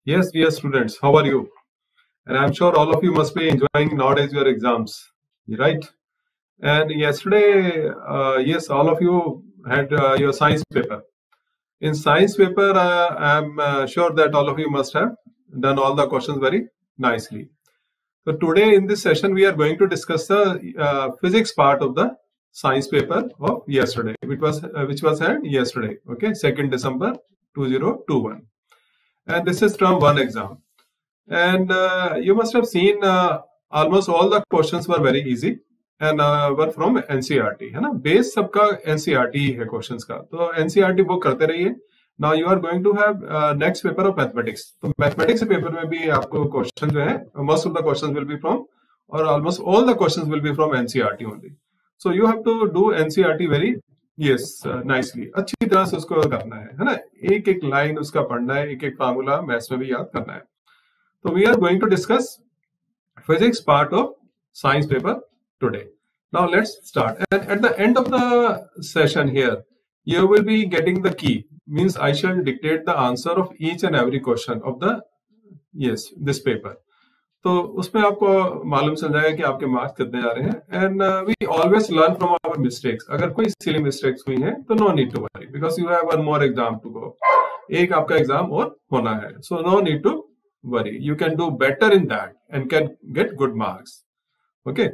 Yes, dear students, how are you? And I'm sure all of you must be enjoying nowadays your exams, right? And yesterday, yes, all of you had your science paper. In science paper, I'm sure that all of you must have done all the questions very nicely. So today in this session, we are going to discuss the physics part of the science paper of yesterday, which was held yesterday, okay, 2nd December 2021. And this is term 1 exam. And you must have seen almost all the questions were very easy and were from NCERT, है ना? Base सबका NCERT ही है questions का, तो NCERT book करते रहिए. Now you are going to have next paper of mathematics. तो mathematics paper में भी आपको क्वेश्चन जो है, most of the questions will be from, और almost all the questions will be from NCERT only. So you have to do NCERT very nicely, अच्छी तरह से उसको करना है ना? एक एक लाइन उसका पढ़ना है, एक एक फार्मूला मैथ्स में भी याद करना है. So we are going to discuss physics part of science paper today. Now let's start. And at the end of the session here, you will be getting the key. Means I shall dictate the answer of each and every question of the this paper. तो उसमें आपको मालूम चल जाएगा कि आपके marks कितने आ रहे हैं. And we always learn from our mistakes. अगर कोई silly mistakes हुई हैं तो no need to worry because you have one more exam to go. एक आपका एग्जाम और होना है. So no need to worry, you can do better in that and can get good marks. Okay,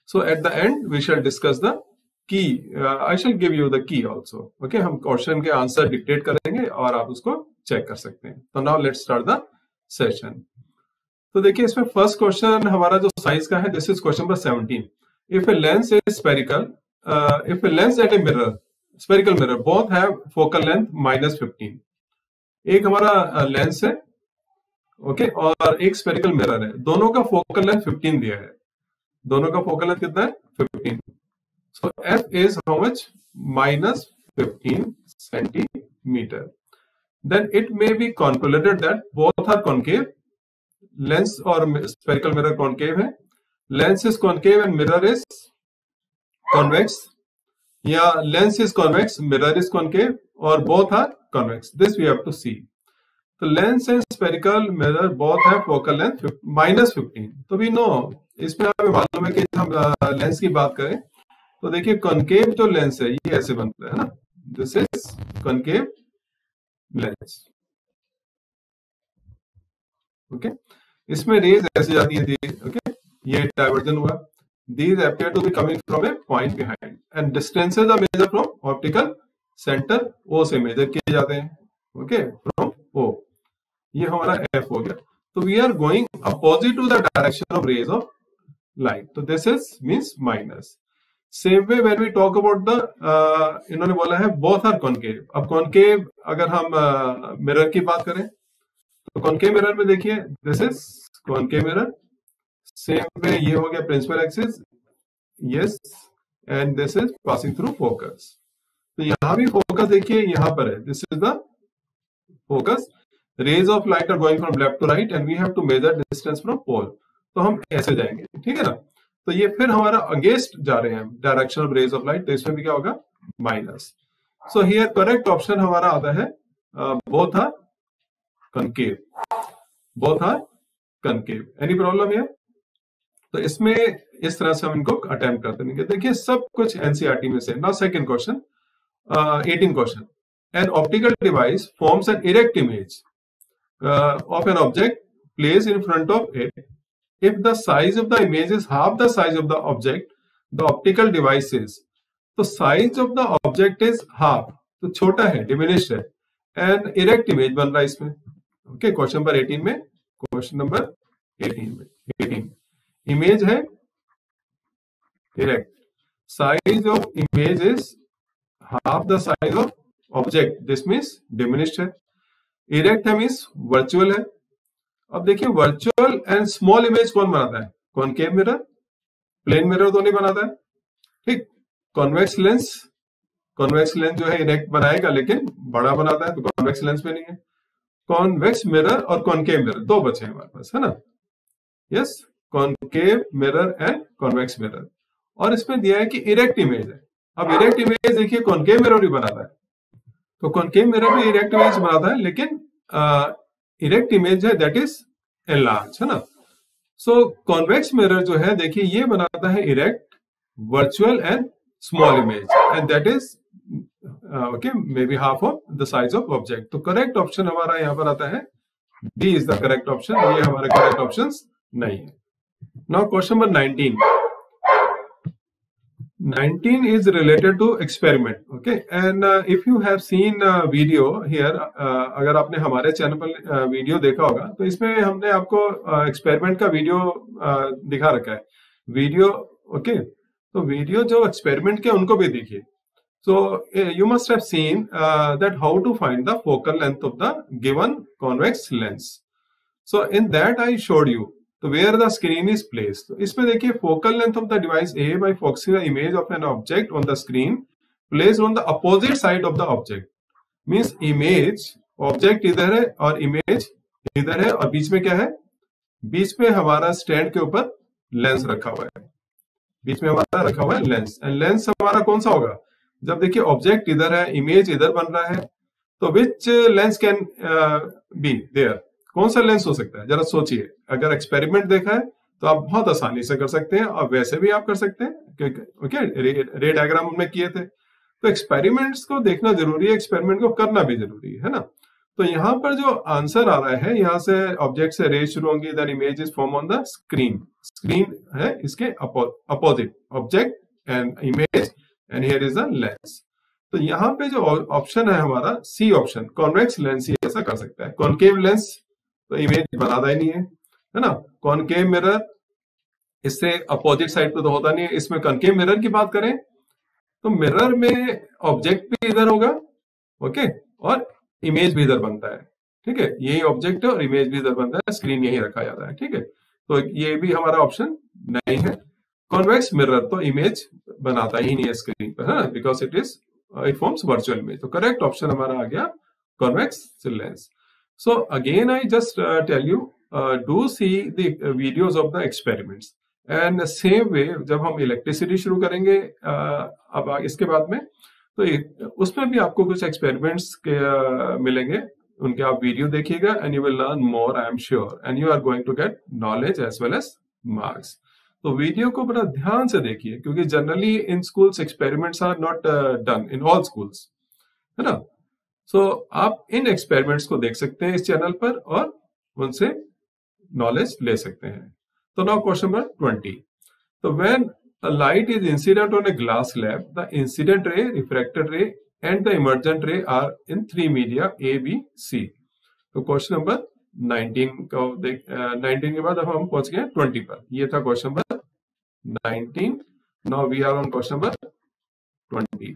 so at the end we shall discuss the key. I shall give you the key also. Okay, हम question के answer dictate करेंगे और आप उसको check कर सकते हैं. तो now let's start the session. तो देखिए इसमें फर्स्ट क्वेश्चन हमारा जो साइंस का है, this is question number 17. If a lens is spherical, if a lens and a mirror, spherical mirror, both have focal length -15. एक हमारा लेंस है, ओके, और एक स्फेरिकल मिरर है. दोनों का फोकल लेंथ 15 दिया है. दोनों का फोकल लेंथ कितना है? 15. So F is how much? -15 centimetre. Then it may be concluded that both are concave. Lens और स्फेरिकल मिरर कॉन्केव है. Lens is concave and mirror is convex, या lens is convex, mirror is concave, और both are convex. This we have to see. तो lens and spherical mirror both have focal length -15. तो we know, इसमें हमें मालूम है कि हम लेंस की बात करें तो देखिए कॉन्केव जो लेंस है ये ऐसे बनता है ना, this is concave lens. Okay, इसमें रेज ऐसे जाती है. ओके, ये डाइवर्जन हुआ. These appear to be coming from a point behind and distances are measure from optical centre. O से मेजर किए जाते हैं. Okay, from O. ये हमारा F हो गया. तो we are going opposite to the direction of rays of light. तो this is means minus. Same way when we talk about the, इन्होंने बोला है बोथ आर कॉन्केव. अब कॉन्केव अगर हम मिरर की बात करें तो कॉन्केव मिरर में देखिए this is concave mirror. Same way ये हो गया principal axis, yes, and this is passing through focus. तो यहां भी फोकस देखिए यहां पर है, this is the focus. Rays of light are going from left to right and we have to measure distance from pole. तो हम ऐसे जाएंगे, ठीक है ना? तो ये फिर हमारा अगेंस्ट जा रहे हैं direction of rays of light. तो इसमें भी क्या होगा? Minus. So here correct option हमारा आता है both are concave. Both are concave. Any problem here? तो इसमें इस तरह से हम इनको अटेम्प्ट करते हैं. देखिए सब कुछ एनसीईआरटी में से. Now second question, 18 question. An optical device forms an erect image of an object placed in front of it. If the size of the image is half the size of the object, the optical device is. तो size of the object is half, तो छोटा है, diminished है, and erect image बन रहा है इसमें. Okay, question number 18 में, क्वेश्चन नंबर 18 इमेज है erect. Size of image is half the size of object. This means diminished है. Erect है मीन्स वर्चुअल है. अब देखिए वर्चुअल एंड स्मॉल इमेज कौन बनाता है? Concave mirror. प्लेन मिरर तो नहीं बनाता है, ठीक. कॉन्वेक्स लेंस जो है इरेक्ट बनाएगा लेकिन बड़ा बनाता है, तो कॉन्वेक्स लेंस में नहीं है. कॉन्वेक्स मिरर और कॉन्केव मिरर दो बचे हैं हमारे पास, है ना? Yes, concave mirror and convex mirror. और इसमें दिया है कि इरेक्ट इमेज है. अब इरेक्ट इमेज देखिए कॉन्केव मिरर भी बनाता है, तो कॉन्केव मिरर भी इरेक्ट इमेज बनाता है, लेकिन इरेक्ट इमेज है दैट इज एनलार्ज, है ना। सो कॉन्वेक्स मिरर जो है देखिए ये बनाता है erect, virtual and small image, and that is okay may be half of the size of object. तो करेक्ट ऑप्शन हमारा यहाँ पर आता है D is the correct option, ये हमारे करेक्ट ऑप्शन नहीं है। Now question number 19 is related to experiment, okay, and if you have seen video here, अगर आपने हमारे चैनल पर वीडियो देखा होगा तो इसमें हमने आपको एक्सपेरिमेंट का वीडियो दिखा रखा है वीडियो, ओके। तो वीडियो जो एक्सपेरिमेंट के उनको भी देखिए। So you must have seen that how to find the focal length of the given convex lens. So in that I showed you तो where the screen is placed. तो इसमें देखिए focal length of the device A by focusing the image of an object on the screen placed on the opposite side of the object. Means image object इधर है और image इधर है और बीच में क्या है, बीच में हमारा स्टैंड के ऊपर लेंस रखा हुआ है, बीच में हमारा रखा हुआ है लेंस। एंड लेंस हमारा कौन सा होगा, जब देखिए ऑब्जेक्ट इधर है, इमेज इधर बन रहा है, तो which lens can be there, कौन सा लेंस हो सकता है, जरा सोचिए। अगर एक्सपेरिमेंट देखा है तो आप बहुत आसानी से कर सकते हैं और वैसे भी आप कर सकते हैं, ओके। रे डायग्राम हमने किए थे, तो एक्सपेरिमेंट्स को देखना जरूरी है, एक्सपेरिमेंट को करना भी जरूरी है ना। तो यहाँ पर जो आंसर आ रहा है, यहाँ से ऑब्जेक्ट से रेज शुरू होंगी, then image is form on the screen, screen है इसके opposite object and image and here is the lens. तो यहाँ पे जो ऑप्शन है हमारा सी ऑप्शन, कॉन्वेक्स लेंस ही ऐसा कर सकता है। कॉनकेव लेंस तो इमेज बनाता ही नहीं है ना। कॉनकेव मिरर इससे अपोजिट साइड पे तो होता नहीं है। इसमें कॉनकेव मिरर की बात करें तो मिरर में ऑब्जेक्ट भी इधर होगा, ओके, और इमेज भी इधर बनता है, ठीक है। यही ऑब्जेक्ट है और इमेज भी इधर बनता है, स्क्रीन यही रखा जाता है, ठीक है। तो ये भी हमारा ऑप्शन नहीं है। कॉन्वेक्स मिरर तो इमेज बनाता ही नहीं है स्क्रीन पर, है, because it forms virtual image. तो करेक्ट ऑप्शन हमारा आ गया convex lens. So again I just tell you, do see the videos of the experiments and same way जब हम इलेक्ट्रिसिटी शुरू करेंगे अब इसके बाद में, तो उसमें भी आपको कुछ एक्सपेरिमेंट्स के मिलेंगे, उनके आप वीडियो देखिएगा and you will learn more, I am sure, and you are going to get knowledge as well as marks. तो वीडियो को बड़ा ध्यान से देखिए, क्योंकि generally in schools experiments are not done in all schools, है ना। सो आप इन एक्सपेरिमेंट्स को देख सकते हैं इस चैनल पर और उनसे नॉलेज ले सकते हैं। तो नाउ क्वेश्चन नंबर 20। तो when a light is incident on a glass slab, the incident ray, refracted ray and the emergent ray are in three media A, B, C. तो क्वेश्चन नंबर 19 का 19 के बाद अब हम पहुंच गए 20 पर। ये था question number 19। Now we are on question number 20।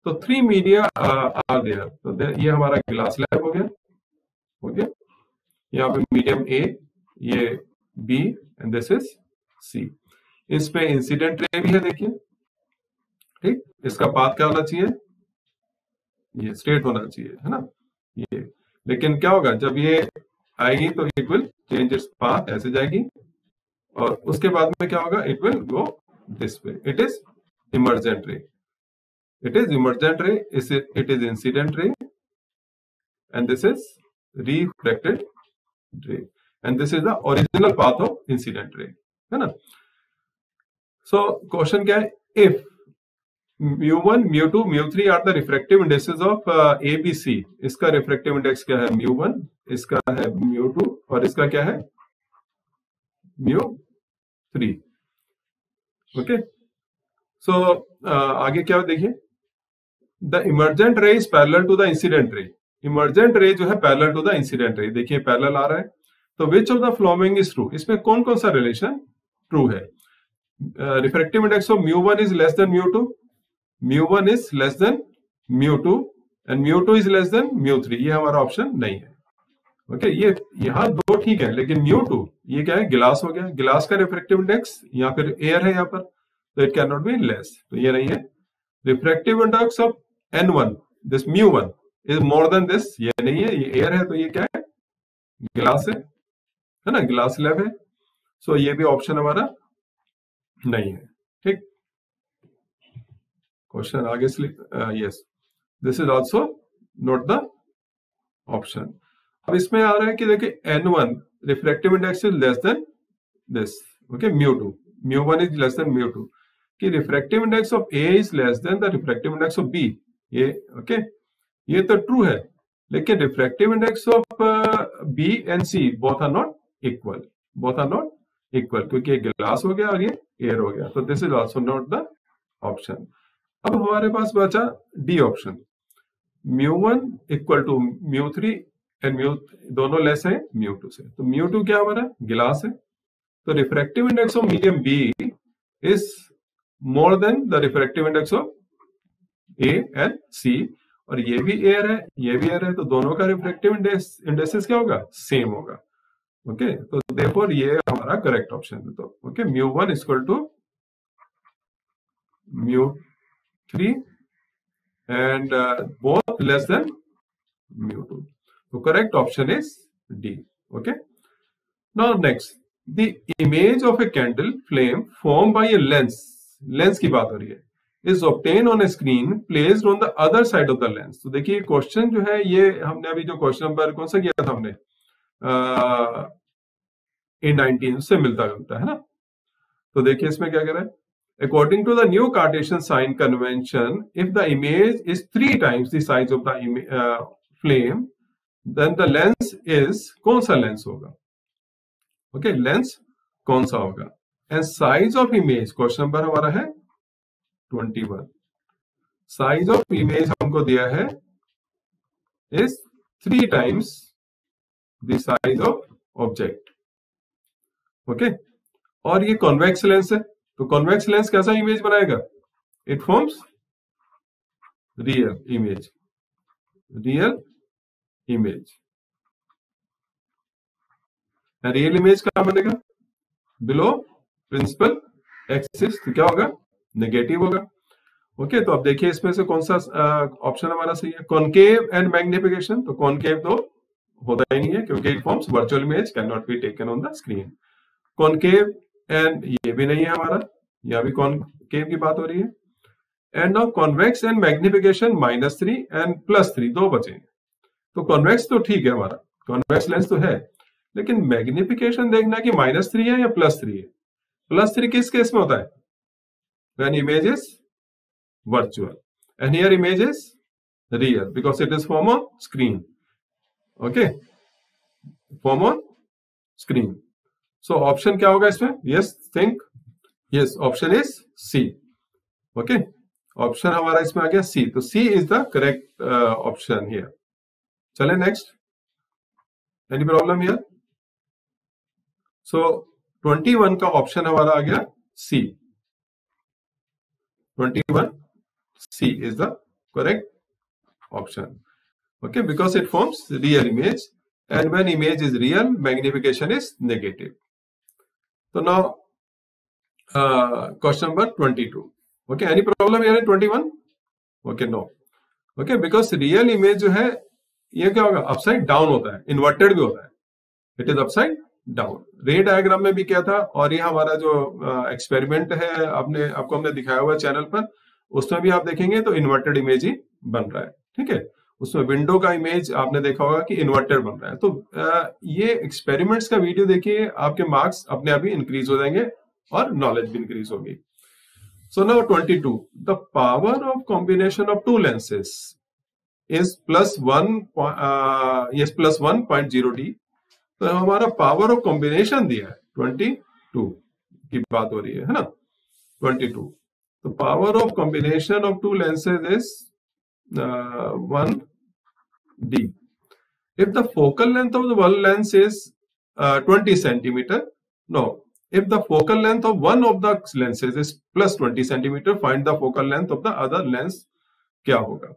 तो थ्री मीडिया आर देयर। तो ये हमारा ग्लास स्लैब हो गया, ओके। यहाँ पे मीडियम ए, ये B and this is C. इसमें इंसिडेंट रे भी है, देखिए, ठीक। इसका पाथ क्या होना चाहिए, ये स्ट्रेट होना चाहिए, है ना ये। लेकिन क्या होगा जब ये आएगी तो it will change its path, ऐसे जाएगी, और उसके बाद में क्या होगा, it will go this way. It is emergent रे, इट इज इमर्जेंट रे, it is incident ray and this is reflected ray and this is the original path of incident ray, है ना। So question क्या है, if mu1, mu2, mu3 are the refractive indices of ABC, इसका refractive index क्या है, mu1, इसका है mu2 और इसका क्या है, mu3, ओके। सो आगे क्या देखिए, the emergent ray is parallel to the incident ray, emergent ray जो है parallel to the incident ray, देखिए parallel आ रहा है। तो which of the following is true, इसमें कौन कौन सा रिलेशन ट्रू है। Refractive index of mu1 is less than mu2, mu1 is less than mu2 and mu2 is less than mu3, ये हमारा ऑप्शन नहीं है, ओके। ये यहाँ दो ठीक है, लेकिन mu2 ये क्या है, गिलास हो गया, गिलास का रिफ्रैक्टिव इंडेक्स, या फिर एयर है यहाँ पर, तो it can not be less, तो ये नहीं है। Refractive index of n1, this mu1 is more then this, ये नहीं है, ये एयर है, तो ये क्या है, गिलास है ना, गिलास स्लैब है। सो ये भी ऑप्शन हमारा नहीं है, ठीक। क्वेश्चन आगे yes, this is also not the option. अब इसमें आ रहा है कि देखिए n1 refractive index is less than this, okay, μ2, μ1 is less than μ2, कि refractive index of A is less than the refractive index of B, ये ओके, ये तो ट्रू है, लेकिन refractive index of B and C both are not equal, both are not equal, क्योंकि ये glass हो गया और ये एयर हो गया, तो this is also not the option. अब हमारे पास बचा D option, μ1 equal to μ3 and mu दोनों लेस है μ2 से, तो μ2 क्या हमारा गिलास है, तो refractive index of medium B is more than the refractive index of A and C, और ये भी एयर है, ये भी एयर है, तो दोनों का रिफ्रैक्टिव इंडेक्सेस क्या होगा, सेम होगा, ओके, तो देयरफॉर ये हमारा करेक्ट ऑप्शन है। तो okay, μ1 equal to μ3 and both less than μ2. So correct option is D. Okay. Now next, the image of a candle flame formed by a lens, lens की बात हो रही है, is obtained on a screen placed on the other side of the lens. तो देखिए question जो है, ये हमने अभी जो क्वेश्चन नंबर कौन सा किया था हमने, A19 उससे मिलता जुलता है ना। तो देखिए इसमें क्या कह रहा है, according to the new Cartesian sign convention, if the image is 3 times the size of the flame, then the lens is, कौन सा लेंस होगा, ओके, लेंस कौन सा होगा, and size of image, question number हमारा है 21, साइज ऑफ इमेज हमको दिया है is 3 times the size of object, okay, और ये कॉन्वेक्स लेंस है, तो कॉन्वेक्स लेंस कैसा इमेज बनाएगा, it forms real image, real image, real image कहां बनेगा, बिलो प्रिंसिपल एक्सिस, तो क्या होगा, नेगेटिव होगा, ओके। तो अब देखिए इसमें से कौन सा ऑप्शन हमारा सही है, कॉनकेव एंड मैग्निफिकेशन, तो कॉनकेव तो होता ही नहीं है क्योंकि it forms virtual image can not be taken on the screen, concave and ये भी नहीं है हमारा, यहाँ भी कॉनकेव की बात हो रही है, and now convex and magnification -3 and +3 दो बचे, तो कॉन्वेक्स तो ठीक है हमारा, कॉन्वेक्स लेंस तो है, लेकिन मैग्निफिकेशन देखना कि -3 है या +3 है, +3 किस केस में होता है, when image is virtual and here image is real because it is form on screen, okay, form on screen, so option क्या होगा इसमें, yes think, yes option is C, okay, option हमारा इसमें आ गया सी, तो C is the correct option here. चले next, any problem here, so 21 का ऑप्शन हमारा आ गया सी, 21 C is the correct option, okay, because it forms real image and when image is real magnification is negative. So now question number 22, okay, any problem here in 21, okay, no, okay, because real image जो है ये क्या होगा, upside down होता है, inverted भी होता है, इट इज अपसाइड डाउन, रे डायग्राम में भी क्या था, और ये हमारा जो एक्सपेरिमेंट है आपको हमने दिखाया हुआ चैनल पर, उसमें भी आप देखेंगे तो इन्वर्टेड इमेज ही बन रहा है, ठीक है, उसमें विंडो का इमेज आपने देखा होगा कि इन्वर्टेड बन रहा है, तो ये एक्सपेरिमेंट्स का वीडियो देखिए, आपके मार्क्स अपने आप ही इंक्रीज हो जाएंगे और नॉलेज भी इंक्रीज होगी। So now 22, the power of combination of to lenses is +1.0D, तो हमारा पावर ऑफ कॉम्बिनेशन दिया है 22 की बात हो रही है ना, 22, तो power of combination of to lenses is 1D. If the focal length of the one lens is 20 centimeter, no, if the focal length of one of the lenses is +20 centimeter, find the focal length of the other lens, क्या होगा,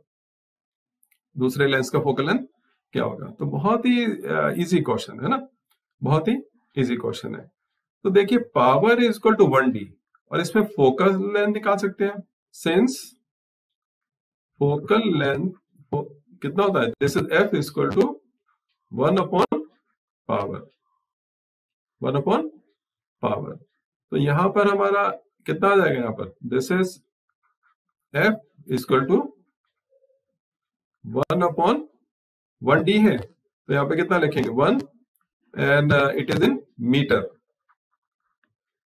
दूसरे lens का focal length क्या होगा, तो बहुत ही easy question है ना, बहुत ही इजी क्वेश्चन है। तो देखिए power is equal to 1D और इसमें फोकल लेंथ निकाल सकते हैं, सिंस फोकल लेंथ कितना होता है, this is F equal to 1/पावर, 1/पावर, तो यहां पर हमारा कितना आ जाएगा, यहां पर this is F equal to 1/1D है, तो यहाँ पे कितना लिखेंगे 1 and it is in metre.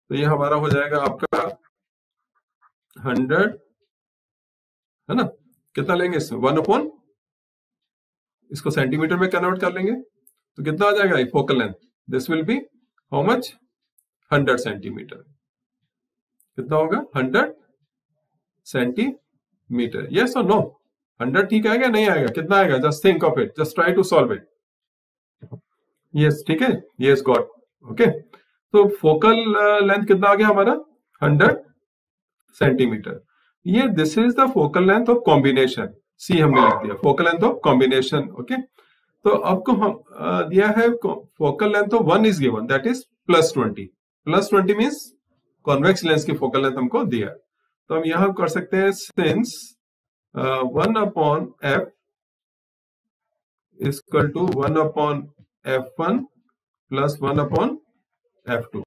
तो ये हमारा हो जाएगा आपका 100, है ना। कितना लेंगे इसमें 1/, इसको सेंटीमीटर में कन्वर्ट कर लेंगे तो कितना आ जाएगा focal length. This will be how much 100 centimetre. कितना होगा 100 सेंटीमीटर। यस और नो 100 ठीक आएगा नहीं आएगा, कितना आएगा, just think of it, just try to solve it. Yes ठीक है, यस गॉट ओके। तो फोकल लेंथ कितना आ गया हमारा 100 सेंटीमीटर। ये this is the focal length of combination, सी हमने लिख दिया focal length of combination okay. तो आपको हम दिया है focal length of 1 is given that is +20। +20 means convex lens की फोकल लेंथ हमको दिया। तो हम यहां कर सकते हैं since 1/f is equal to 1/f1 plus 1/f2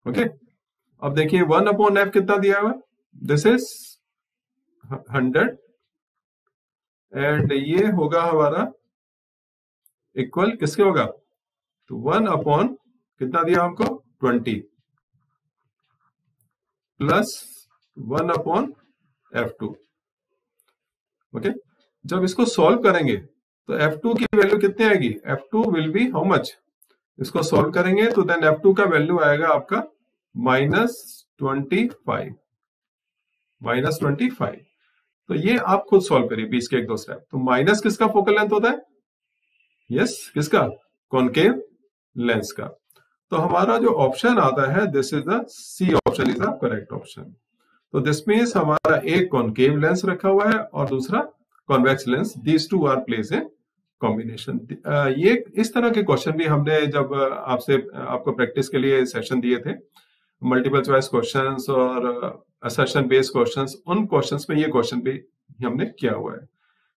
okay. अब देखिए 1/f कितना दिया हुआ, दिस इज 100 एंड ये होगा हमारा इक्वल किसके होगा, तो 1/ कितना दिया हमको 20 प्लस 1/f2 ओके। जब इसको सॉल्व करेंगे तो f2 की वैल्यू कितनी आएगी, f2 will be how much, इसको सॉल्व करेंगे तो देन f2 का वैल्यू आएगा आपका -25। तो ये आप खुद सॉल्व करिए 20 के 1-2 स्टेप। तो माइनस किसका फोकल लेंथ होता है, यस किसका, कॉनकेव लेंस का। तो हमारा जो ऑप्शन आता है this is the C option is the correct option. तो दिस मींस हमारा एक कॉनकेव लेंस रखा हुआ है और दूसरा convex lens, these two are place in combination. ये इस तरह के क्वेश्चन भी हमने जब आपको प्रैक्टिस के लिए सेशन दिए थे, मल्टीपल चॉइस क्वेश्चंस और असर्शन बेस्ड क्वेश्चंस, उन क्वेश्चंस में ये क्वेश्चन भी हमने किया हुआ है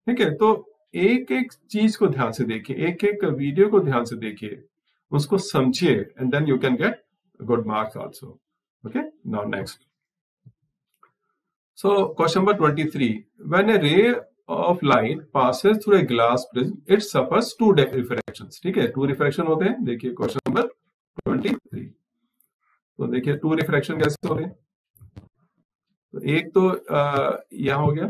ठीक है। तो एक एक चीज को ध्यान से देखिए, एक एक वीडियो को ध्यान से देखिए, उसको समझिए and then you can get good marks also okay. Now next, so question number 23, when a ray of light passes through a glass prism it suffers 2 refractions ठीक है। 2 रिफ्रैक्शन होते हैं, देखिए क्वेश्चन नंबर 23। तो देखिए 2 रिफ्रैक्शन कैसे होते हैं, तो एक तो यहां हो गया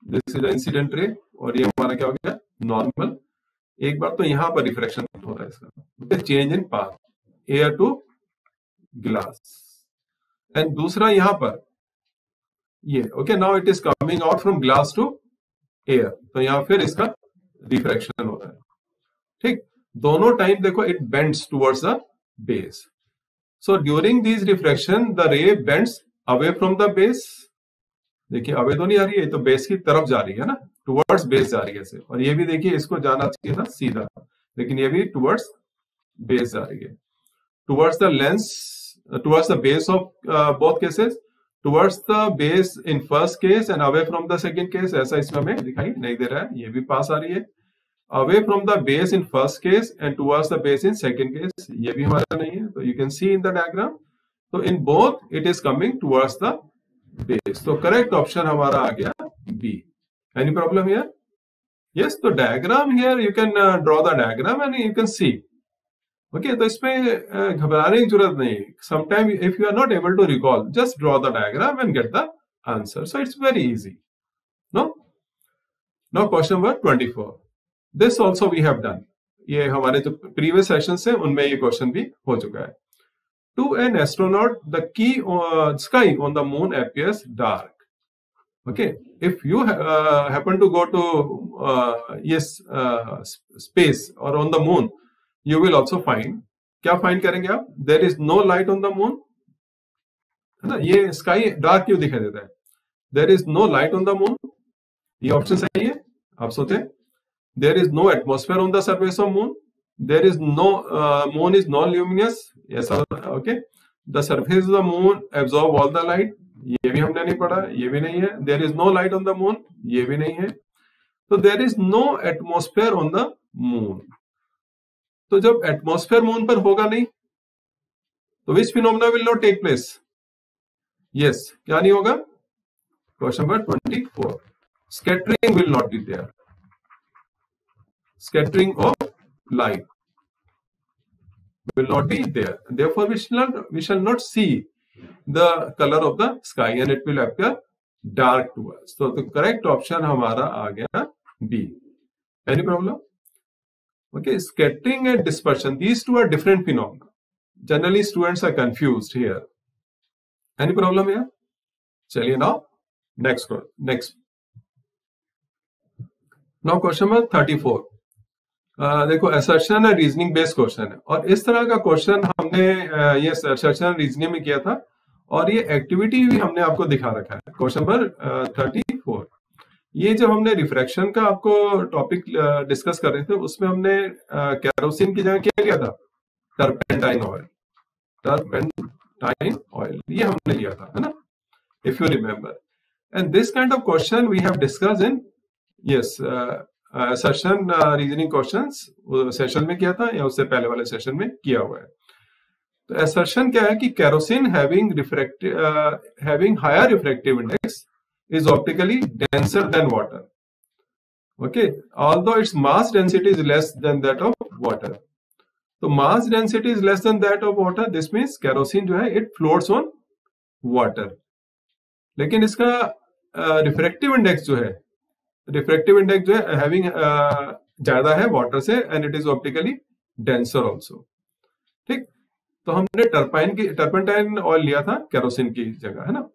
दिस इज इंसिडेंट रे और ये हमारा क्या हो गया नॉर्मल। एक बार तो यहां पर रिफ्रैक्शन होता है इसका, change in path air to glass, and दूसरा यहां पर ये okay, now it is coming out from glass to air, तो यहां फिर इसका रिफ्रैक्शन होता है ठीक। दोनों टाइम देखो it bends towards the base, so during this refraction the ray bends away from the base. देखिए अवे तो नहीं आ रही है, तो बेस की तरफ जा रही है ना, टुवर्ड्स बेस जा रही है ऐसे। और ये भी देखिए इसको जाना चाहिए था सीधा, लेकिन ये भी टुवर्ड्स बेस जा रही है, towards the lens, towards the base of both cases, towards the base in first case and away from the second case. ऐसा इसमें हमें दिखाई नहीं दे रहा है, ये भी पास आ रही है। Away from the base in first case and towards the base in second case, ये भी हमारा नहीं है। तो you can see in the diagram, तो in both it is coming towards the base. तो करेक्ट ऑप्शन हमारा आ गया B. Any problem here, yes. तो diagram here you can draw the diagram and you can see okay. तो इसमें घबराने की जरूरत नहीं, sometime if you are not able to recall just draw the diagram and get the answer, so it's very easy no. Now question number 24, this also we have done, ये हमारे जो previous session से उनमें ये question भी हो चुका है। To an astronaut, the sky on the moon appears dark. Okay, if you happen to go to space or on the moon, you will also find, क्या find करेंगे आप, there is no light on the moon, है ना। ये sky dark क्यों दिखाई देता है, there is no light on the moon, ये ऑप्शन सही है। आप सोचें, there is no atmosphere on the surface of moon, there is no moon is non-luminous, yes okay, the surface of the moon absorb all the light, ये भी हमने नहीं पढ़ा, ये भी नहीं है। there is no light on the moon, ये भी नहीं है। तो there is no atmosphere on the moon, तो जब एटमॉस्फेयर मून पर होगा नहीं तो which phenomena will not take place, yes क्या नहीं होगा, question number 24, scattering will not be there, scattering of light will not be there. Therefore, we shall not see the color of the sky and it will appear dark to us. So the correct option हमारा आ गया B. Any problem? Okay, scattering and dispersion. These two are different phenomena. Generally, students are confused here. Any problem here? चलिए now next. Now question number 34. देखो assertion है reasoning based question है और इस तरह का क्वेश्चन हमने ये assertion रीजनिंग में किया था और ये एक्टिविटी भी हमने आपको दिखा रखा है. Question number 34. ये जब हमने रिफ्रैक्शन का आपको टॉपिक डिस्कस कर रहे थे उसमें हमने केरोसिन की जगह क्या लिया था? टर्पेंटाइन ऑयल ये हमने लिया था, है ना, if you remember. And this kind of question we have discuss in session reasoning questions session में किया था या उससे पहले वाले सेशन में किया हुआ है. तो असर्शन क्या है कि kerosene having higher refractive index is optically denser than water. Okay, although its mass density is less than that of water. So mass density is less than that of water. This means kerosene जो है it floats on water. लेकिन इसका refractive index जो है having ज्यादा है water से and it is optically denser also. ठीक, तो हमने टर्पेंटाइन ऑयल लिया था केरोसिन की जगह, है ना.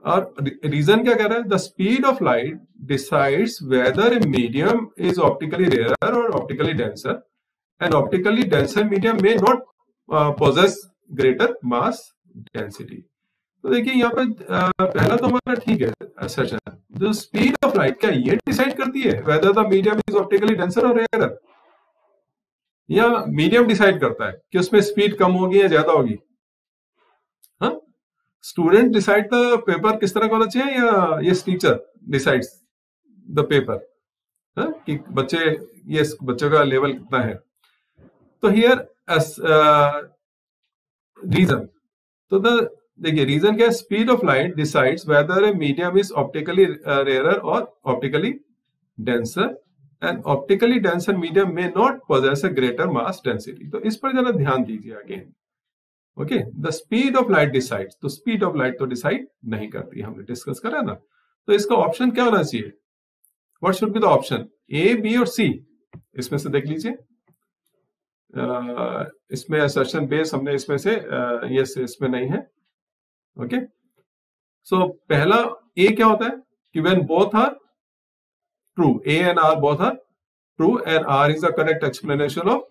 और रीजन क्या कह रहा है? The speed of light decides whether a medium is optically rare और optically denser and optically denser medium में not possess greater mass density. तो देखिए यहाँ पे पहला तो हमारा ठीक है सेशन. जो स्पीड ऑफ लाइट क्या ये डिसाइड करती है whether the medium is optically denser और रेयर, या मीडियम डिसाइड करता है कि उसमें स्पीड कम होगी या ज्यादा होगी? हाँ, स्टूडेंट डिसाइड द पेपर किस तरह का होना चाहिए या ये टीचर डिसाइड्स द पेपर कि बच्चे का लेवल कितना है? तो हियर रीजन, तो देखिए रीजन क्या है? Speed of light decides whether a medium is optically rare और optically denser and optically denser medium में not possess a greater mass density. तो इस पर जरा ध्यान दीजिए again. Okay, the speed of light decides. तो स्पीड ऑफ लाइट तो डिसाइड नहीं करती, हमने डिस्कस करा ना. तो इसका ऑप्शन क्या होना चाहिए? What should be the option? A, B और सी. इसमें से देख लीजिए. इसमें असर्शन बेस हमने इसमें से यस इसमें नहीं है. ओके, सो पहला ए क्या होता है कि when both are true, A and R both are true and R is the correct explanation of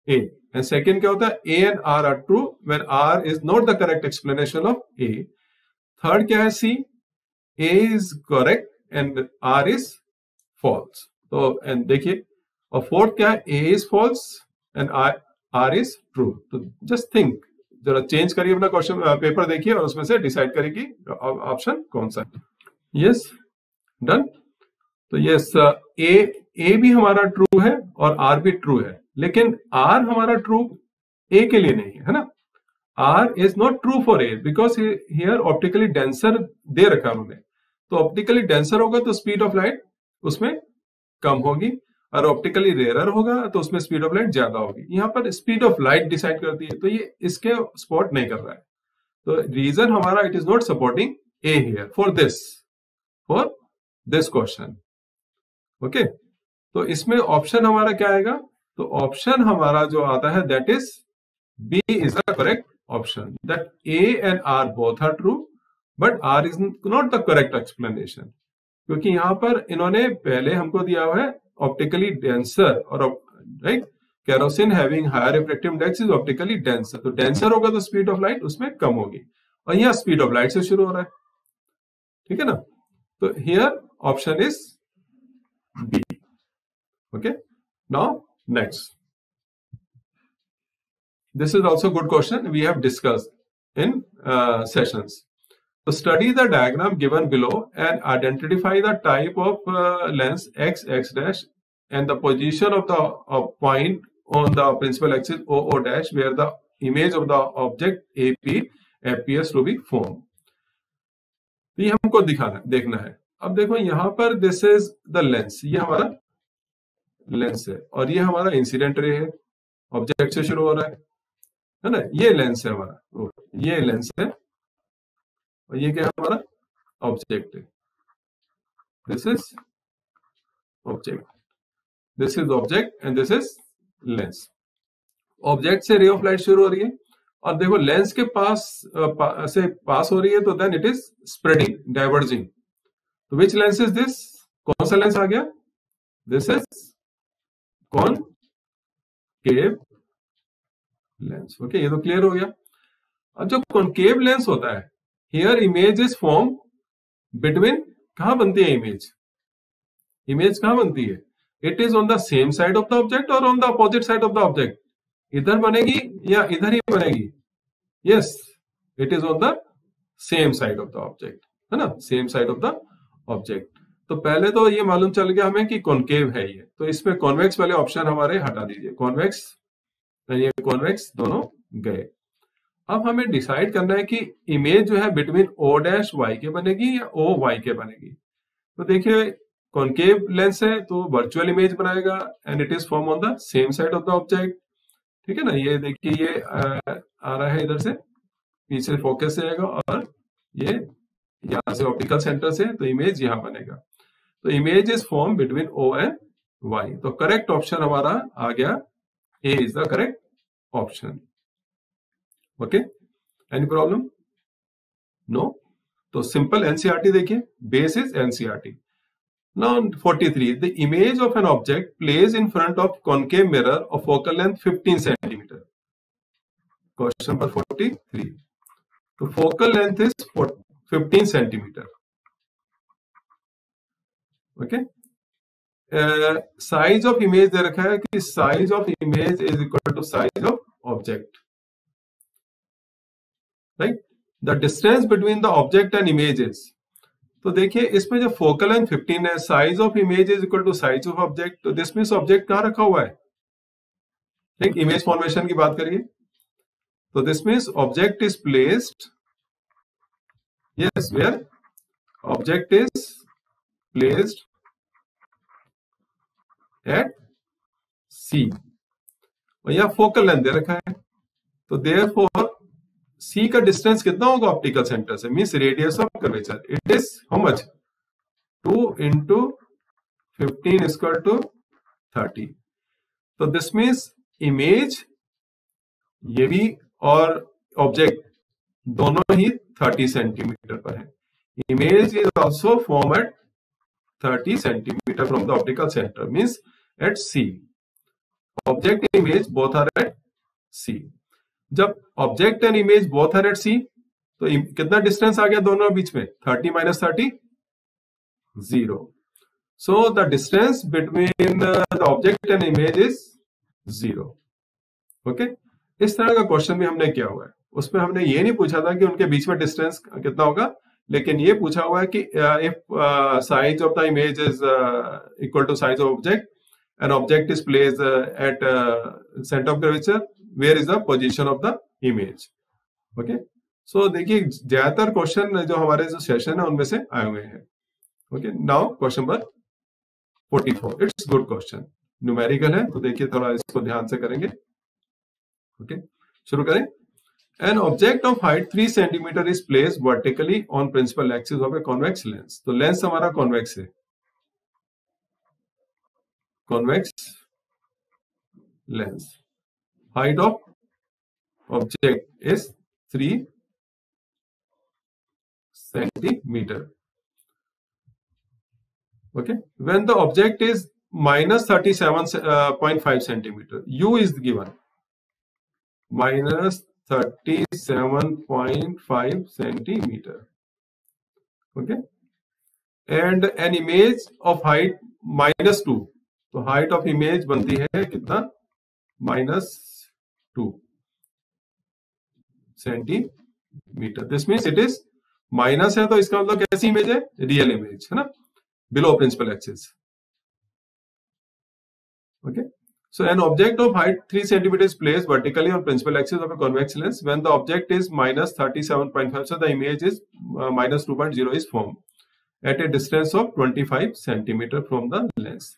A. And second क्या होता है? A and R are true when R is not the correct explanation of A. Third क्या है? C. A is correct and R is false. तो and देखिए, और fourth क्या है? A is false and R is true. तो just think, जरा change करिए अपना क्वेश्चन पेपर देखिए और उसमें से डिसाइड करिए ऑप्शन कौन सा है. Yes, done. तो यस, ए भी हमारा ट्रू है और आर भी ट्रू है, लेकिन आर हमारा ट्रू ए के लिए नहीं है ना. R is not true for A because here optically denser दे रखा उन्होंने. तो ऑप्टिकली डेंसर होगा तो स्पीड ऑफ लाइट उसमें कम होगी और ऑप्टिकली रेयरर होगा तो उसमें स्पीड ऑफ लाइट ज्यादा होगी. यहाँ पर स्पीड ऑफ लाइट डिसाइड करती है, तो ये इसके सपोर्ट नहीं कर रहा है. तो रीजन हमारा it is not supporting A here for this question. Okay, तो इसमें ऑप्शन हमारा क्या आएगा? तो ऑप्शन हमारा जो आता है that is B is the correct option. That A and R both are true but R is not the correct explanation. क्योंकि यहां पर इन्होंने पहले हमको दिया हुआ है ऑप्टिकली डेंसर और right, kerosene having higher refractive index is optically denser. तो डेंसर होगा तो स्पीड ऑफ लाइट उसमें कम होगी और यहाँ स्पीड ऑफ लाइट से शुरू हो रहा है. ठीक है ना. तो here option is B. Okay, now next. This is also a good question we have discussed in sessions. So study the diagram given below and identify the type of lens x, x dash and the position of the point on the principal axis o, o dash where the image of the object AP appears to be formed. तो ये हमको देखना है. अब देखो यहाँ पर this is the lens, ये हमारा लेंस है, और ये हमारा इंसिडेंट रे है, ऑब्जेक्ट से शुरू हो रहा है ना, ये लेंस है हमारा, ये लेंस है, और ये क्या है हमारा ऑब्जेक्ट है, this is object, this is object and this is lens. Object से रे ऑफ लाइट शुरू हो रही है, और देखो लेंस के पास से पास हो रही है, तो then it is spreading, diverging. तो विच लेंस इज दिस, कौन सा लेंस आ गया, this is concave lens. Okay, ये तो क्लियर हो गया। अब जो कॉनकेव लेंस होता है, here image is form between, कहां बनती है इमेज, इमेज कहां बनती है, it is on the same side of the object और on the opposite side of the object, इधर बनेगी या इधर ही बनेगी, yes it is on the same side of the object, है ना, same side of the object. तो पहले तो ये मालूम चल गया हमें कि कॉनकेव है ये, तो इसमें कॉन्वेक्स वाले ऑप्शन हमारे हटा दीजिए, कॉन्वेक्स, ये कॉन्वेक्स दोनों गए। अब हमें डिसाइड करना है कि इमेज जो है बिटवीन ओ डैश वाई के बनेगी या ओ वाई के बनेगी। तो देखिए कॉनकेव लेंस है तो वर्चुअल इमेज बनाएगा, and it is form on the same side of the object, ठीक है ना। ये देखिए ये आ रहा है इधर से, पीछे फोकस से आएगा, और ये यहां से ऑप्टिकल सेंटर से, तो इमेज यहां बनेगा। तो image is form between O and Y. तो करेक्ट ऑप्शन हमारा आ गया, A is the correct option. Okay, any problem, no. तो सिंपल एनसीईआरटी देखिए, base is NCERT. Now 43, the image of an object placed in front of concave mirror of focal length 15 centimeter. Question number 43. So focal length is 15 centimeter. Okay. Size of image दे रखा है कि size of image is equal to size of object. Right? The distance between the object and image is. तो देखिए इसमें जो focal length 15 है, size of image is equal to size of object, तो this means object कहां रखा हुआ है, ठीक, इमेज फॉर्मेशन की बात करिए, तो this means object is placed, yes where object is placed at C, और यह फोकल लेंथ दे रखा है, तो देयरफॉर सी का डिस्टेंस कितना होगा ऑप्टिकल सेंटर से, means radius of curvature, it is how much, 2 into 15 is equal to 30. तो दिस मींस इमेज ये भी और ऑब्जेक्ट दोनों ही 30 सेंटीमीटर पर है। Image is also form at 30 centimetre from the optical centre, means at C, object image both are at C. जब object and image both are at C, तो कितना distance आ गया दोनों बीच में, 30 minus 30, 0. So the distance between the object and image is 0. Okay? इस तरह का question भी हमने किया हुआ है, उसमें हमने ये नहीं पूछा था कि उनके बीच में डिस्टेंस कितना होगा, लेकिन ये पूछा हुआ है कि if size of the image is equal to size of object and object is placed at centre of curvature, where is the position of the image. Okay, so देखिए ज्यादातर क्वेश्चन जो हमारे जो सेशन है उनमें से आए हुए हैं। Okay, now question number 44, it's good question, numerical है, तो देखिए थोड़ा इसको ध्यान से करेंगे। ओके, शुरू करें। An object of height 3 centimeter is placed vertically on principal axis of a convex lens. तो लेंस हमारा कॉन्वेक्स है, convex lens, height of object is 3 centimeter. Okay, when the object is minus 37.5 centimeter, u is given minus 37.5 centimeter. Okay, and an image of height minus 2, तो height of image बनती है कितना, -2 centimeter. This means it is minus है, तो इसका मतलब कैसी image है, रियल इमेज है ना, below principal axis. Okay, so an object of height 3 centimeter is placed vertically on principal axis of a convex lens when the object is minus 37.5, so the image is minus 2.0 is formed at a distance of 25 centimeter from the lens.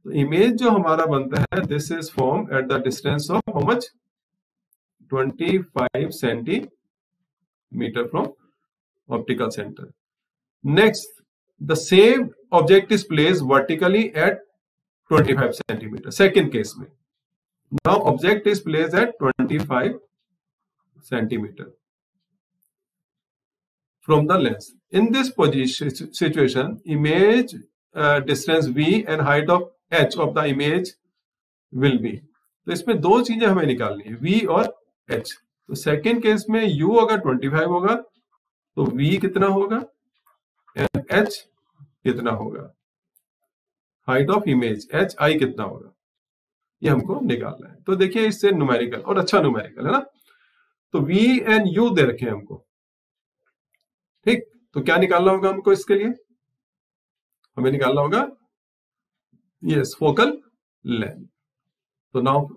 तो image जो हमारा बनता है, this is form at the distance of how much, 25 centimetre from optical centre. Next, the same object is placed vertically at 25 centimeter. Second case में, now object is placed at 25 centimeter from the lens. In this position situation, image distance v and height of h of the image will be. तो इसमें दो चीजें हमें निकालनी है, v और h. तो सेकेंड केस में u अगर 25 होगा तो v कितना होगा एंड h कितना होगा, height of image h i कितना होगा, ये हमको निकालना है. तो देखिए इससे न्यूमेरिकल, और अच्छा न्यूमेरिकल है ना. तो v एंड u दे रखे हैं हमको, ठीक. तो क्या निकालना होगा हमको इसके लिए, हमें निकालना होगा यस फोकल लेंथ. तो now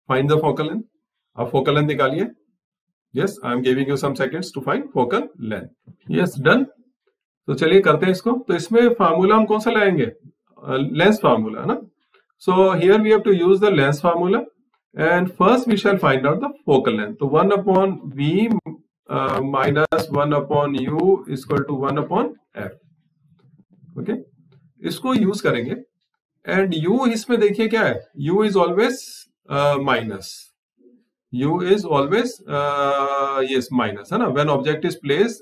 find the focal length. आप फोकल लेंथ निकालिए. Yes, I am giving you some seconds to find focal length. Yes, done. तो चलिए करते हैं इसको. तो इसमें फार्मूला हम कौन सा लाएंगे, लेंस फार्मूला है ना. So here we have to use the lens formula and first we shall find out the focal length. तो 1 upon v minus 1 upon u equal to 1 upon f. Okay, इसको use करेंगे. And u इसमें देखिए क्या है, u is always minus, u is always yes minus है ना. when object is placed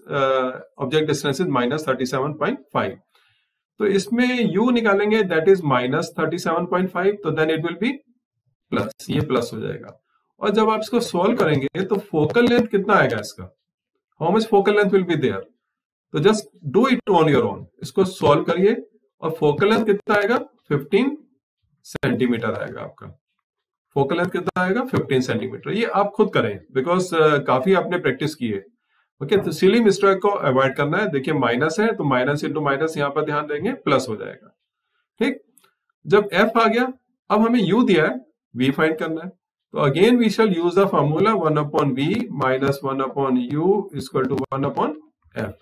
object distance is minus 37.5. तो इसमें u निकालेंगे, that is minus 37.5. तो then it will be plus, ये प्लस हो जाएगा. और जब आप इसको सॉल्व करेंगे तो फोकल लेंथ कितना आएगा इसका, how much focal length will be there. तो just do it on your own. इसको सॉल्व करिए और फोकल लेंथ कितना आएगा, 15 सेंटीमीटर आएगा आपका. फोकल लेंथ कितना आएगा, 15 सेंटीमीटर. ये आप खुद करें बिकॉज काफी आपने प्रैक्टिस की है. ओके, तो सिली मिस्टेक को अवॉइड करना है. देखिए माइनस है तो माइनस इंटू माइनस यहाँ पर ध्यान देंगे, प्लस हो जाएगा. ठीक, जब f आ गया, अब हमें u दिया है, v फाइंड करना है. तो again we shall use the formula 1 upon v minus 1 upon u equal to 1 upon f.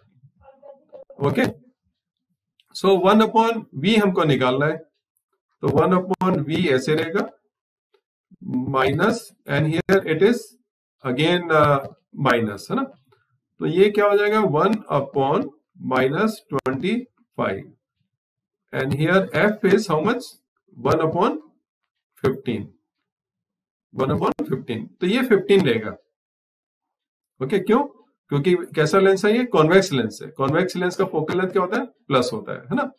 Okay, so 1 upon v हमको निकालना है. तो 1 अपॉन v ऐसे रहेगा, minus and here it is again minus है ना. तो ये क्या हो जाएगा, 1 upon minus 25 and here f is how much, 1 upon 15, 1 upon 15. तो ये 15 रहेगा. ओके, क्यों, क्योंकि कैसा लेंस है ये, कॉन्वेक्स लेंस है. कॉन्वेक्स लेंस का फोकल लेंथ क्या होता है, प्लस होता है ना.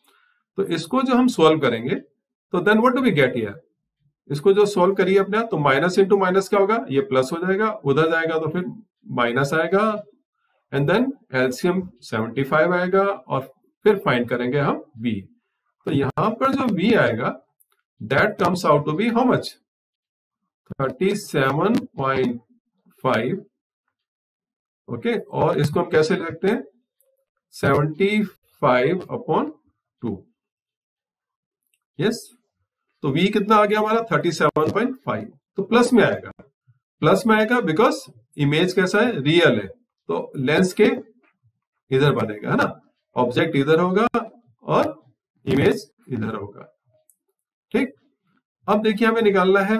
तो इसको जो हम सॉल्व करेंगे तो then what do we get here, इसको जो सॉल्व करिए अपने आप, तो माइनस इंटू माइनस क्या होगा, ये प्लस हो जाएगा, उधर जाएगा तो फिर माइनस आएगा एंड देन एलसीएम 75 आएगा और फिर फाइंड करेंगे हम v. तो यहां पर जो v आएगा that comes out to be how much, 37.5. Okay, और इसको हम कैसे लिखते हैं, 75 अपॉन 2. यस, तो v कितना आ गया हमारा, 37.5. तो प्लस में आएगा, प्लस में आएगा बिकॉज इमेज कैसा है, रियल है. तो लेंस के इधर बनेगा है ना, ऑब्जेक्ट इधर होगा और इमेज इधर होगा. ठीक, अब देखिए हमें निकालना है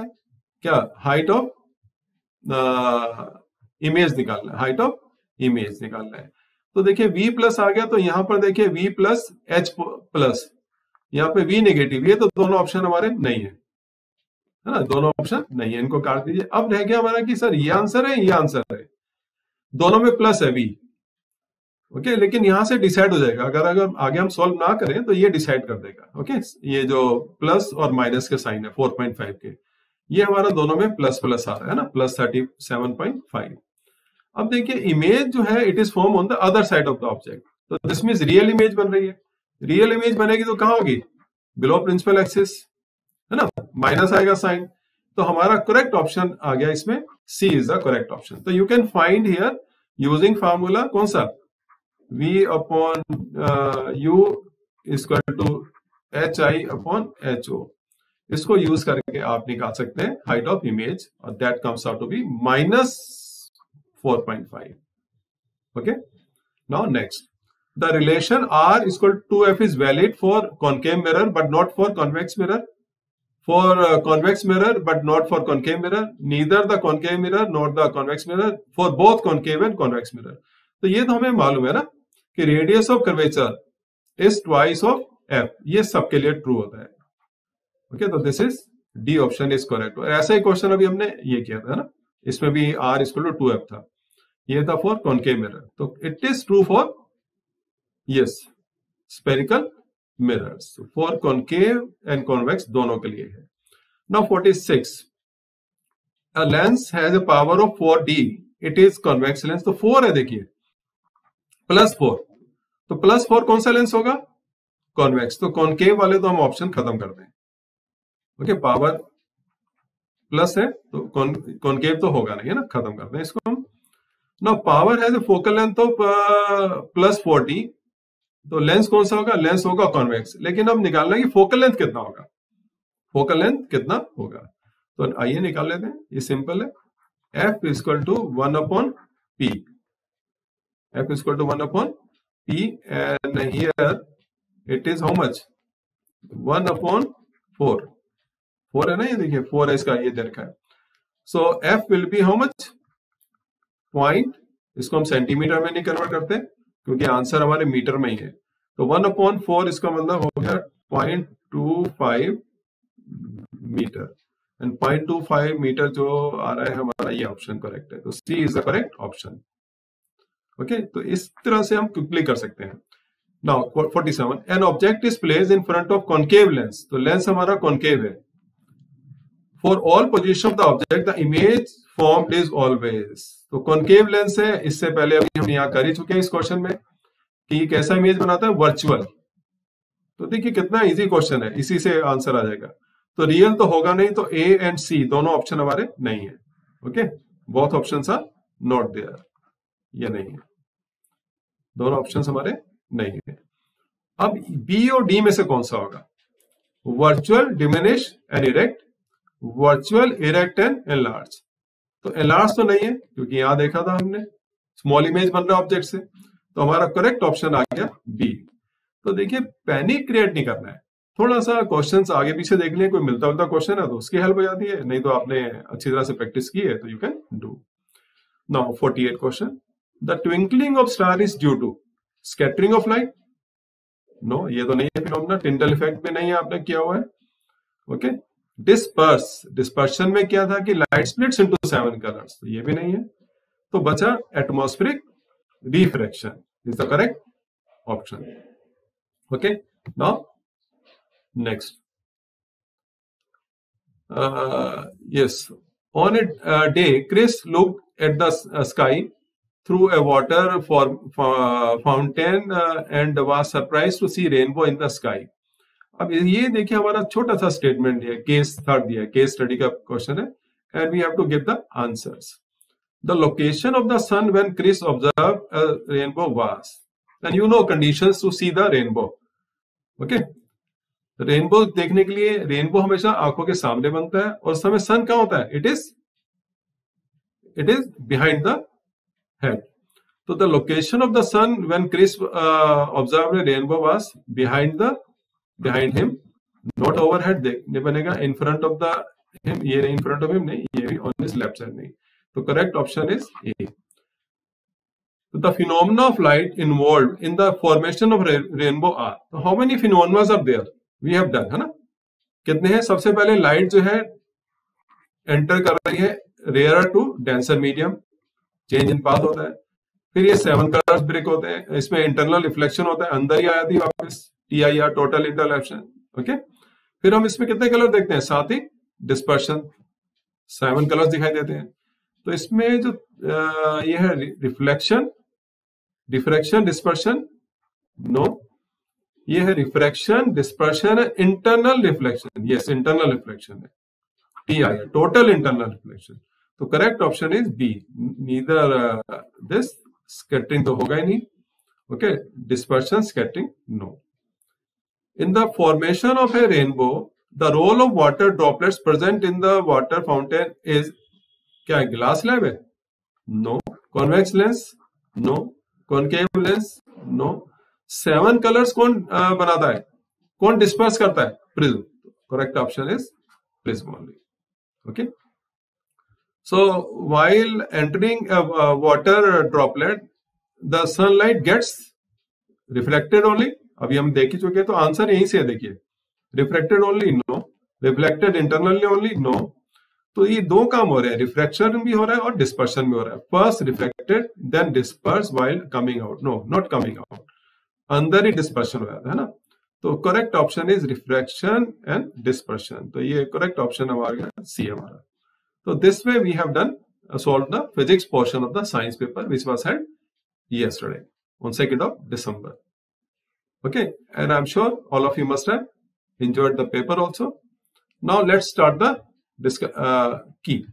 क्या, हाइट ऑफ इमेज निकालना है, हाइट ऑफ इमेज निकालना है. तो देखिए v प्लस आ गया, तो यहां पर देखिए v प्लस h प्लस, यहाँ पे v नेगेटिव है तो दोनों ऑप्शन हमारे नहीं है ना, दोनों ऑप्शन नहीं है, इनको काट दीजिए. अब रह गया हमारा कि सर ये आंसर है, ये आंसर है, दोनों में प्लस है v. ओके, लेकिन यहां से डिसाइड हो जाएगा, अगर आगे हम सॉल्व ना करें तो ये डिसाइड कर देगा. ओके, ये जो प्लस और माइनस के साइन है 4.5 के, ये हमारा दोनों में प्लस प्लस आ रहा है ना, प्लस 37.5. अब देखिए इमेज जो है it is form on the other side of the object. तो दिस मींस रियल इमेज बन रही है. रियल इमेज बनेगी तो कहां होगी, बिलो प्रिंसिपल एक्सिस है ना, माइनस आएगा साइन. तो हमारा करेक्ट ऑप्शन आ गया इसमें, C is the correct option. तो you can find here using formula कौन सा, v upon u equal to H I upon H O. इसको यूज करके आप निकाल सकते हैं हाइट ऑफ इमेज और that comes out to be minus 4.5. Okay, now next, the relation r equal to f is valid for concave mirror but not for convex mirror. for convex mirror but not for concave mirror, neither the concave mirror nor the convex mirror, for both concave and convex mirror. तो ये तो हमें मालूम है ना कि radius of curvature is twice of F, ये सबके लिए ट्रू होता है. ओके, तो this is D option is correct. ऐसा ही क्वेश्चन अभी हमने ये किया था ना, इसमें भी r इक्वल टू 2f था, ये था फॉर कॉनकेव मिरर. तो it is true for yes spherical mirrors, for concave and convex दोनों के लिए है. Now 46, a lens has a power of 4d, it is convex lens. तो 4 है, देखिए +4, तो +4 कौन सा लेंस होगा? कॉन्वेक्स. तो कॉनकेव वाले तो हम ऑप्शन खत्म कर दें. ओके, पावर प्लस है तो कॉनकेव तो होगा नहीं है ना, खत्म कर दें इसको हम. Now power has a focal length of +40, तो लेंस कौन सा होगा? लेंस होगा कॉन्वेक्स. लेकिन अब निकालना है कि फोकल लेंथ कितना होगा, फोकल लेंथ कितना होगा. तो आइए निकाल लेते हैं, ये सिंपल है. F equal to 1/P, F equal to 1/P, and here it is how much? 1/4. 4 है ना, ये देखिए 4 है, इसका ये दे रखा है. सो F will be how much? Point, इसको हम सेंटीमीटर में नहीं कन्वर्ट करते क्योंकि आंसर हमारे मीटर में ही है. तो 1/4 इसका मतलब हो गया 0.25 मीटर, एंड 0.25 मीटर जो आ रहा है हमारा, ये ऑप्शन करेक्ट है. तो C is the correct option. Okay, तो इस तरह से हम क्विकली कर सकते हैं. Now 47, an object is placed in front of concave lens. तो लेंस हमारा कॉनकेव है. For all position of the object the image formed is always. तो कॉनकेव लेंस है, इससे पहले अभी हम यहाँ कर ही चुके हैं इस क्वेश्चन में कि कैसा इमेज बनाता है, वर्चुअल. तो देखिए कितना इजी क्वेश्चन है, इसी से आंसर आ जाएगा. तो रियल तो होगा नहीं, तो ए एंड सी दोनों ऑप्शन हमारे नहीं है. Okay, both options are not there, ये नहीं है, दोनों ऑप्शंस हमारे नहीं है. अब बी और डी में से कौन सा होगा? Virtual, diminish and erect, virtual, erect and enlarge. तो एनलार्ज तो नहीं है क्योंकि यहां देखा था हमने स्मॉल इमेज बन रहा है ऑब्जेक्ट से. तो हमारा करेक्ट ऑप्शन आ गया बी. तो देखिए पैनिक क्रिएट नहीं करना है, थोड़ा सा क्वेश्चंस आगे पीछे देख लें, कोई मिलता जुलता क्वेश्चन है तो उसकी हेल्प हो जाती है, नहीं तो आपने अच्छी तरह से प्रैक्टिस की है तो you can do. Now 48 question, the twinkling of star is due to scattering of light. No, ये तो नहीं है फिनोमेना, टिंडल इफेक्ट में नहीं है, आपने किया हुआ है. ओके, डिस्पर्शन में क्या था कि लाइट स्प्लिट्स इनटू 7 कलर्स, तो ये भी नहीं है. तो बचा atmospheric refraction is the correct option. Okay, now next. yes, on a day Chris looked at the sky through a water fountain and was surprised to see rainbow in the sky. अब ये देखिए हमारा छोटा सा statement है, case third दिया है, case study का क्वेश्चन है, and we have to give the answers. The location of the sun when Chris observe a rainbow was, and you know conditions to see the rainbow. Okay, rainbow देखने के लिए rainbow हमेशा आंखों के सामने बनता है, और समय सन कहाँ होता है? It is behind the head. तो the location of the sun when Chris observe rainbow was behind him, not overhead. देखने बनेगा in front of the him, ये नहीं इन फ्रंट ऑफ हिम नहीं, ये भी ऑन हिज लेफ्ट साइड नहीं. तो correct option is A. The phenomena of light involved in the formation of rainbow are. तो how many phenomenas are there? We have done, है ना, कितने हैं? सबसे पहले लाइट जो है एंटर कर रही है rare to denser medium, change in path होता है. फिर ये 7 कलर्स ब्रेक होते हैं, इसमें इंटरनल रिफ्लेक्शन होता है, अंदर ही आ जाती है वापस, TIR टोटल इंटरलेप्शन. ओके, फिर हम इसमें कितने कलर देखते हैं? साथ ही डिस्पर्शन, 7 कलर्स दिखाई देते हैं. तो इसमें जो ये है रिफ्लेक्शन, डिफ्रैक्शन, डिस्पर्शन, नो, ये है refraction, dispersion, internal reflection. Yes, internal reflection है, TIR टोटल इंटरनल रिफ्लेक्शन. तो correct option is B, neither this. Scattering तो होगा ही नहीं. Okay, dispersion, scattering, no. In the formation of a rainbow the role of water droplets present in the water fountain is, क्या है? Glass slab है? No. Convex lens? No. Concave lens? No. 7 colours कौन बनाता है, कौन disperse करता है? Prism. Correct option is prism only. Okay. So while entering a water droplet, the sunlight gets reflected only. अभी हम देख ही चुके हैं, तो आंसर यहीं से है, देखिए reflected only no, reflected internally only no. तो ये दो काम हो रहे हैं, रिफ्रैक्शन भी हो रहा है और डिस्पर्शन भी हो रहा है. First reflected then disperse while coming out. No, not coming out, अंदर ही डिस्पर्शन हो जाता है ना. तो correct option is refraction and dispersion. तो ये करेक्ट ऑप्शन हमारा सी हमारा. So this way we have done solved the physics portion of the science paper which was held yesterday on 2nd of December. Okay, and I'm sure all of you must have enjoyed the paper also. Now let's start the key.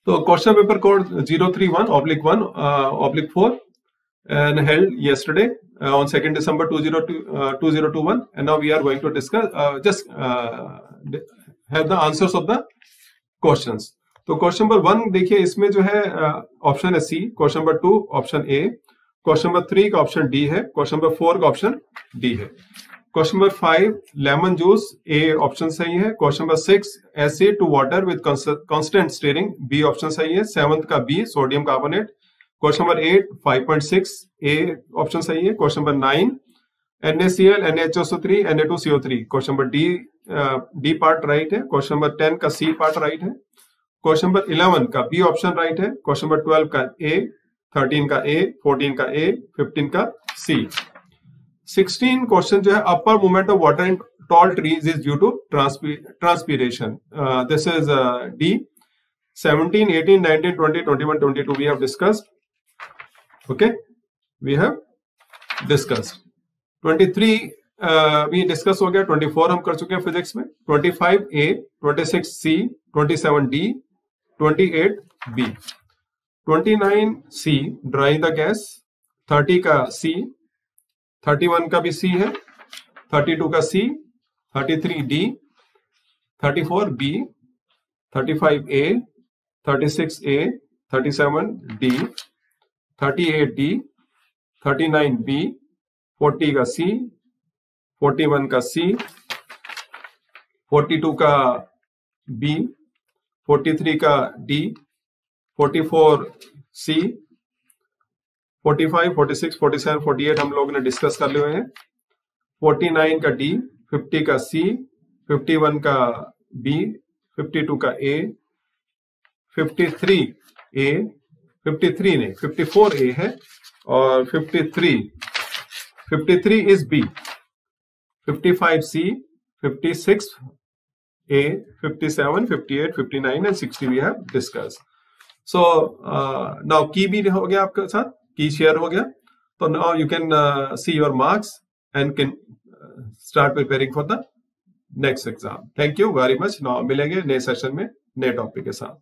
So question paper code 031/1/4 and held yesterday on 2nd December 2021, and now we are going to discuss have the answers of the questions. तो question number 1 देखिए, इसमें जो है option है C, question number 2 option A, question number 3 का option D है, question number 4 का option D है. Question number 5 lemon juice, A option सही है. Question number 6 acid to water with constant stirring, B option सही है. 7th का B sodium carbonate. Question number 8 5.6 A option सही है. Question number 9 NaCl NaHSO3 Na2CO3, question number D part right है. Question number 10 का C part right है. Question number 11 का B option right है. क्वेश्चन नंबर 12 का ए, 13 का ए, 14 का ए, 15 का सी. 16 क्वेश्चन जो है, upper movement of water in tall trees is due to transpiration. This is D. 17, 18, 19, 20, 21, 22 we have discussed. Okay, we have discussed. 23 we discuss हो गया. 24 हम कर चुके हैं फिजिक्स में. 25 A, 26 C, 27 D, 28 B, 29 C dry the gas, 30 का C, 31 का भी C है, 32 का C, 33 D, 34 B, 35 A, 36 A, 37 D, 38 D, 39 B, 40 का C, 41 का C, 42 का B, 43 का D, 44 C, 45, 46, 47, 48 हम लोगों ने डिस्कस कर लिए हैं. 49 का D, 50 का C, 51 का B, 52 का A, 53 A, 53 नहीं 54 A है, और 53 is B, 55 C, 56 A, 57, 58, 59 and 60 we have discussed. So now key भी हो गया आपके साथ, की शेयर हो गया. तो now you can see your marks and can start preparing for the next exam. Thank you very much. Now मिलेंगे नए सेशन में नए टॉपिक के साथ.